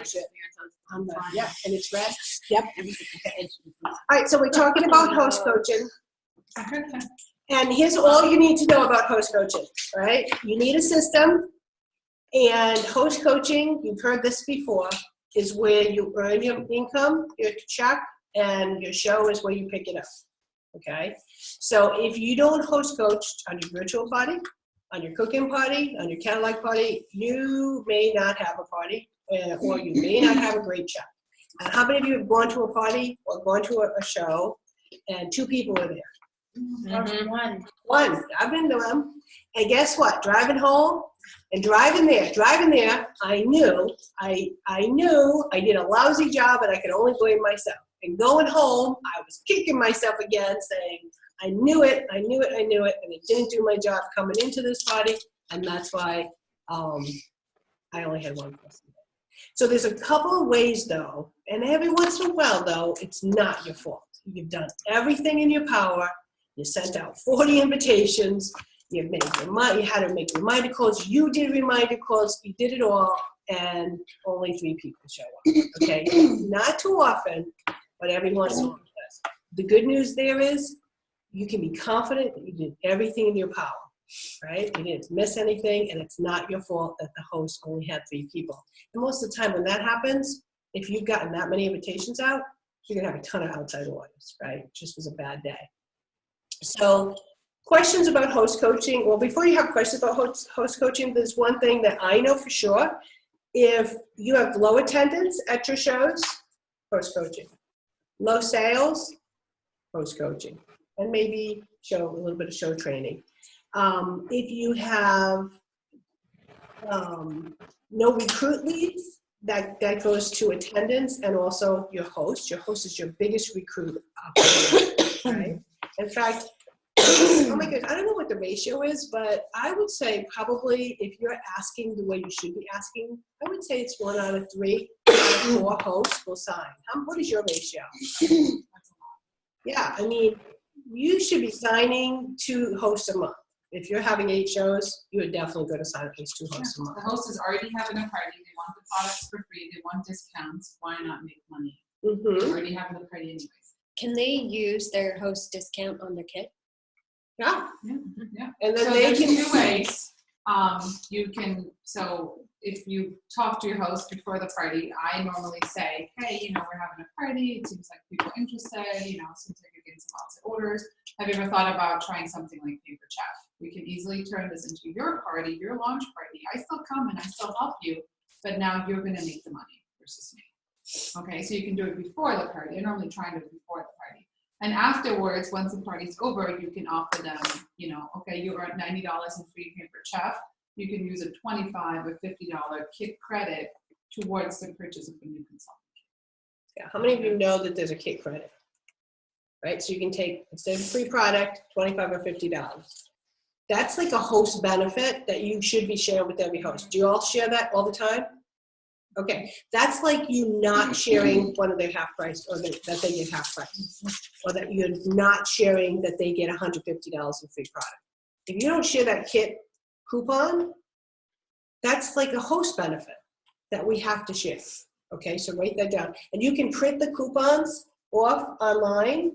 That's it. Yeah, and it's red. Yep. All right, so we're talking about host coaching. And here's all you need to know about host coaching, right? You need a system, and host coaching, you've heard this before, is where you earn your income, your check, and your show is where you pick it up, okay? So if you don't host coach on your virtual party, on your cooking party, on your Cadillac party, you may not have a party, or you may not have a great check. And how many of you have gone to a party or gone to a show and 2 people were there? Mm-hmm. One. I've been to them. And guess what? Driving home and driving there, I knew I did a lousy job and I could only blame myself. And going home, I was kicking myself again, saying, I knew it, and I didn't do my job coming into this party, and that's why I only had one person. So there's a couple of ways, though, and every once in a while, though, it's not your fault. You've done everything in your power. You sent out 40 invitations. You had to make reminder calls. You did reminder calls. You did it all, and only 3 people show up. Okay, not too often, but every once in a while. The good news there is you can be confident that you did everything in your power, right? You didn't miss anything, and it's not your fault that the host only had 3 people. And most of the time when that happens, if you've gotten that many invitations out, you're gonna have a ton of outside orders, right? It just was a bad day. So questions about host coaching. Well, before you have questions about host coaching, there's one thing that I know for sure. If you have low attendance at your shows, host coaching. Low sales, host coaching. And maybe a little bit of show training. If you have no recruit leads, that goes to attendance and also your host. Your host is your biggest recruit opportunity, right? In fact, oh my goodness, I don't know what the ratio is, but I would say probably if you're asking the way you should be asking, I would say it's 1 out of 3, 4 hosts will sign. What is your ratio? Yeah, I mean, you should be signing 2 hosts a month. If you're having 8 shows, you are definitely going to sign at least 2 hosts a month. The host is already having a party. They want the products for free. They want discounts. Why not make money? Mm-hmm. They're already having the party anyways. Can they use their host discount on their kit? Yeah. Yeah. And then so they there's can 2 ways. You can, so if you talk to your host before the party, I normally say, hey, we're having a party. It seems like people are interested. It seems like you're getting some lots of orders. Have you ever thought about trying something like Paper Chef? We can easily turn this into your party, your launch party. I still come and I still help you, but now you're going to make the money versus me. Okay, so you can do it before the party. I normally try to do it before the party. And afterwards, once the party's over, you can offer them, okay, you earned $90 in free Paper Chef. You can use a $25 or $50 kit credit towards the purchase of a new consultant. Yeah, how many of you know that there's a kit credit? Right, so you can take, instead of a free product, $25 or $50. That's like a host benefit that you should be sharing with every host. Do you all share that all the time? Okay, that's like you not sharing one of their half price, or that they get half price, or that you're not sharing that they get $150 in free product. If you don't share that kit coupon, that's like a host benefit that we have to share. Okay, so write that down. And you can print the coupons off online,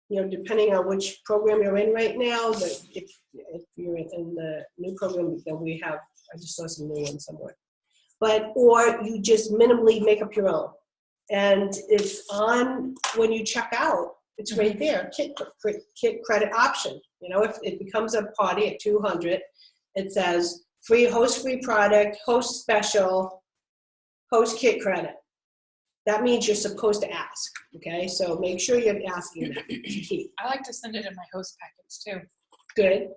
depending on which program you're in right now. But if you're in the new program, then we have, I just saw some new ones somewhere. Or you just minimally make up your own. And it's on when you check out, it's right there, kit credit option. If it becomes a party at 200, it says free host, free product, host special, host kit credit. That means you're supposed to ask, okay? So make sure you're asking that. I like to send it in my host packets too. Good.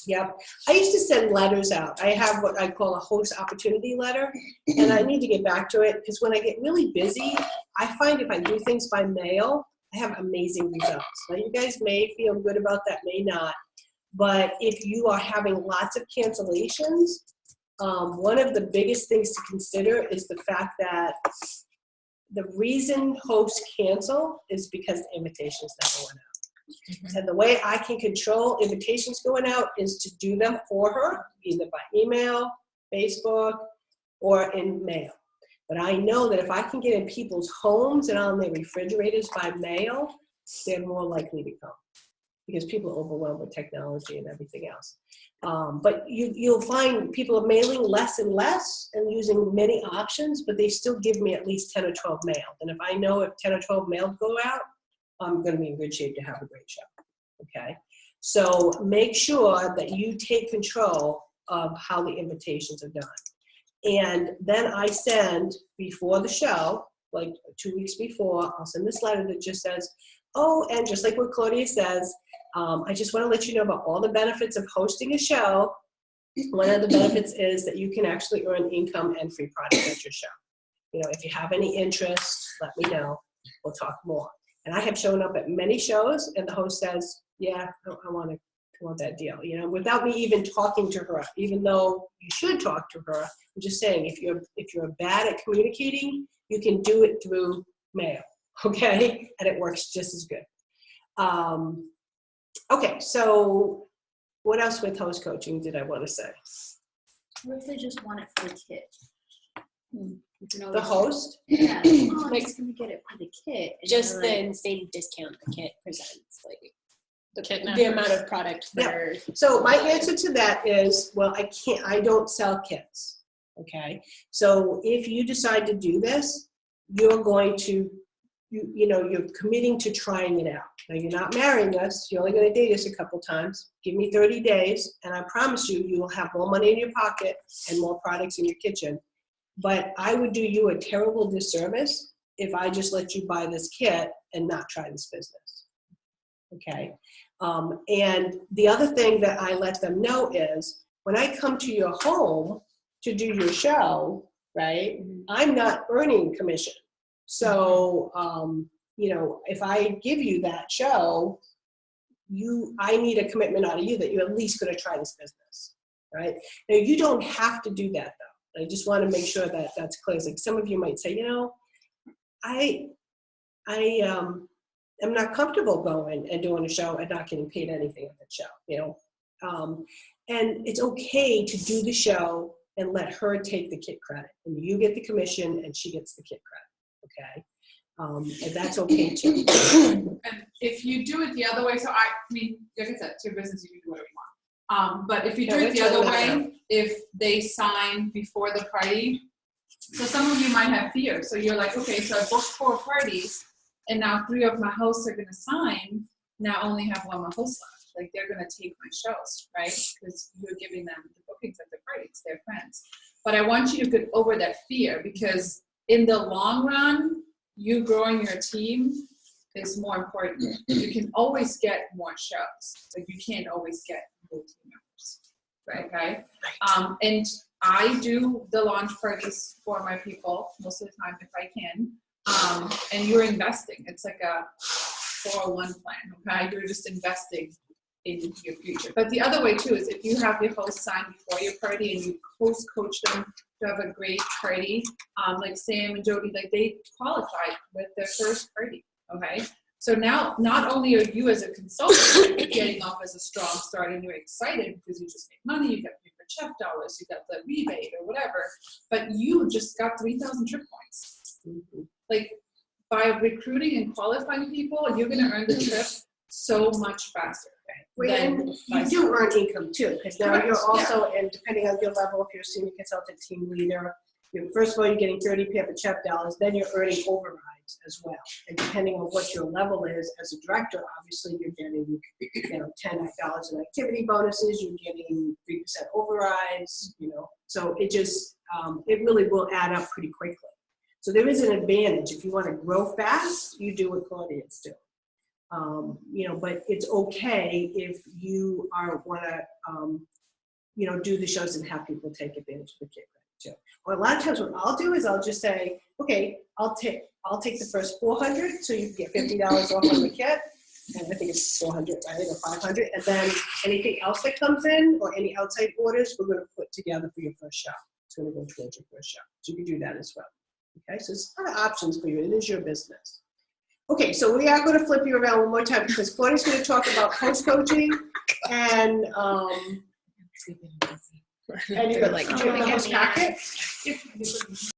Yep. I used to send letters out. I have what I call a host opportunity letter, and I need to get back to it because when I get really busy, I find if I do things by mail, I have amazing results. Now, you guys may feel good about that, may not, but if you are having lots of cancellations, one of the biggest things to consider is the fact that the reason hosts cancel is because the invitations never went out. Mm-hmm. And the way I can control invitations going out is to do them for her, either by email, Facebook, or in mail. But I know that if I can get in people's homes and on their refrigerators by mail, they're more likely to come because people are overwhelmed with technology and everything else. But you'll find people are mailing less and less and using many options, but they still give me at least 10 or 12 mail. And if I know if 10 or 12 mail go out, I'm going to be in good shape to have a great show. Okay? So make sure that you take control of how the invitations are done. And then I send, before the show, like 2 weeks before, I'll send this letter that just says, oh, and just like what Claudia says, I just want to let you know about all the benefits of hosting a show. One of the benefits is that you can actually earn income and free products at your show. You know, if you have any interest, let me know. We'll talk more. And I have shown up at many shows, and the host says, yeah, I want that deal, you know, without me even talking to her, even though you should talk to her. I'm just saying, if you're bad at communicating, you can do it through mail, okay? And it works just as good. Okay, so what else with host coaching did I want to say? What if they just want it for the kid? The host? Yeah. Oh, I'm Like, just gonna get it for the kid. And Just they're the like, same discount the kit presents, like The kit the amount of product for. So my answer to that is, well, I don't sell kits, okay? So if you decide to do this, you're going to, you're committing to trying it out. Now, you're not marrying us. You're only going to date us a couple times. Give me 30 days, and I promise you will have more money in your pocket and more products in your kitchen. But I would do you a terrible disservice if I just let you buy this kit and not try this business, okay? And the other thing that I let them know is when I come to your home to do your show, right, I'm not earning commission. So, if I give you that show, I need a commitment out of you that you're at least going to try this business, right? Now, you don't have to do that, though. I just want to make sure that that's clear. Like some of you might say, I'm not comfortable going and doing a show and not getting paid anything at the show, and it's okay to do the show and let her take the kit credit, and you get the commission and she gets the kit credit, okay? And that's okay too. And if you do it the other way, so I mean, like I said, it's your business, you can do whatever you want. But if you do it the other way, if they sign before the party, so some of you might have fear. So you're like, okay, so I booked 4 parties, and now 3 of my hosts are going to sign. Now I only have 1 more host left. Like they're going to take my shows, right? Because you're giving them the bookings at the parties, they're friends. But I want you to get over that fear, because in the long run, you growing your team is more important. You can always get more shows, but you can't always get more team members, right? Okay. And I do the launch parties for my people most of the time if I can. And you're investing. It's like a 401 plan, okay? You're just investing in your future. But the other way too is if you have your host sign before your party and you host coach them to have a great party, like Sam and Jody, like they qualified with their first party, okay? So now not only are you as a consultant getting off as a strong start and you're excited because you just make money, you got paid for chef dollars, you got the rebate or whatever, but you just got 3,000 trip points. Like by recruiting and qualifying people, you're going to earn the trip so much faster. And you do earn income too, because now you're also, and depending on your level, if you're a senior consultant, team leader, first of all, you're getting 30 pampered chef dollars, then you're earning overrides as well. And depending on what your level is as a director, obviously you're getting $10 in activity bonuses, you're getting 3% overrides, so it just, it really will add up pretty quickly. So there is an advantage. If you want to grow fast, you do what Claudia's doing. But it's okay if you want to, do the shows and have people take advantage of the kit credit too. Or a lot of times what I'll do is I'll just say, okay, I'll take the first 400, so you can get $50 off on the kit. And I think it's 400, right, or 500. And then anything else that comes in or any outside orders, we're going to put together for your first show. It's going to go towards your first show. So you can do that as well. Okay, so there's a lot of options for you. It is your business. Okay, so we are going to flip you around one more time because Claudia's going to talk about post coaching and And you're They're like, like, "Do you have the host packet?"